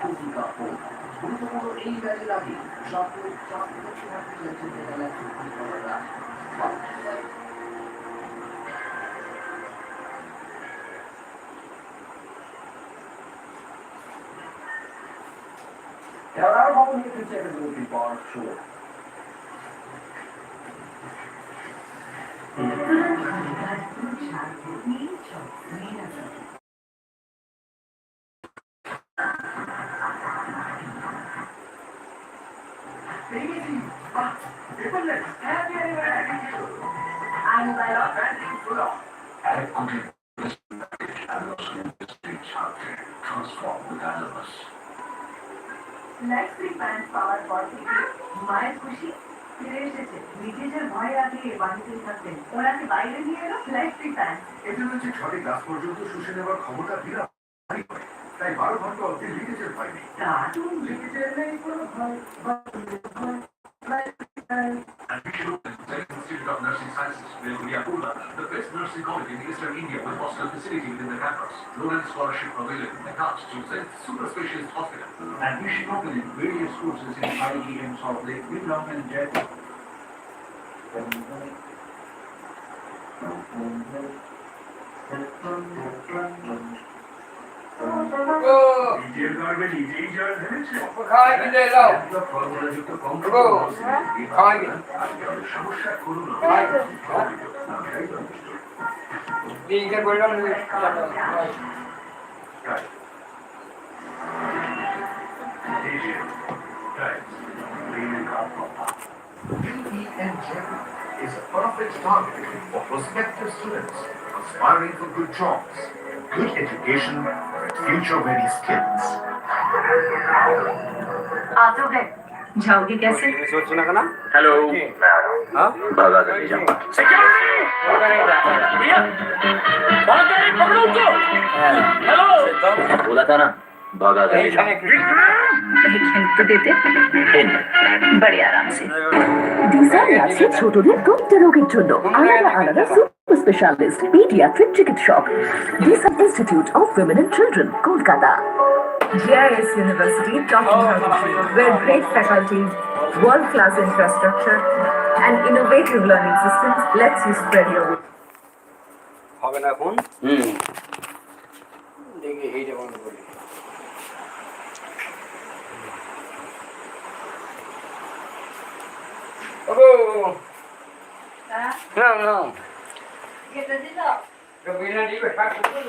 গুরুত্বপূর্ণ এই ম্যাচের আগে স্বপ্ন থাকতে যাচ্ছে নেদারল্যান্ড ফুটবলাররা। There are only 2 seconds will be far short. Electric fan power পর থেকে মায়ের খুশি ফিরে এসেছে। লিকেজের ভয়ে আগে বাড়িতেই থাকতেন, ওনাকে বাইরে নিয়ে এলো ইলেকট্রিক ফ্যান। এতে হচ্ছে 6টি গাছ পর্যন্ত শুষে নেওয়ার ক্ষমতা বিরাট, তাই 12 ঘন্টা অব্দি লিকেজের ভয় নেই। দারুণ, লিকেজের নেই কোনো ভয়। Institute of Nursing Sciences, Velguriapura, the best nursing college in eastern India with hostel facility within the campus. Loan scholarship available. Attached to Zenith Super Specialist Hospital. Admission open in various courses in IIM Salt Lake, Vietnam and Jaipur. নিজের গর্বে নিজেই জল ধরেছে। খাওয়াই দিলে allow ফর্মুলাযুক্ত কম খাওয়াই দিলে সমস্যা করুন এইটা বললাম is a perfect target for prospective students aspiring for good jobs, good education, and future-ready skills. आप लोग हैं, जाओगे कैसे? सोच ना करना हेलो हाँ भागा कर ले जाओ बोला था ना भागा कर ले जाओ एक हिंट तो देते बड़े आराम से। ডিজাইন আছে ছোটদের প্রত্যেক রোগের জন্য আলাদা আলাদা সুপার স্পেশালিস্ট পিডিয়াট্রিক চিকিৎসক ডিসান institute of women and children Kolkata. GIS University talking where great faculties, world-class infrastructure, and innovative learning systems lets you spread your wings. হবে না এখন দেখি এইটা বন্ধ করি না না এটা দিলো রবিনা দিবে কাট করতে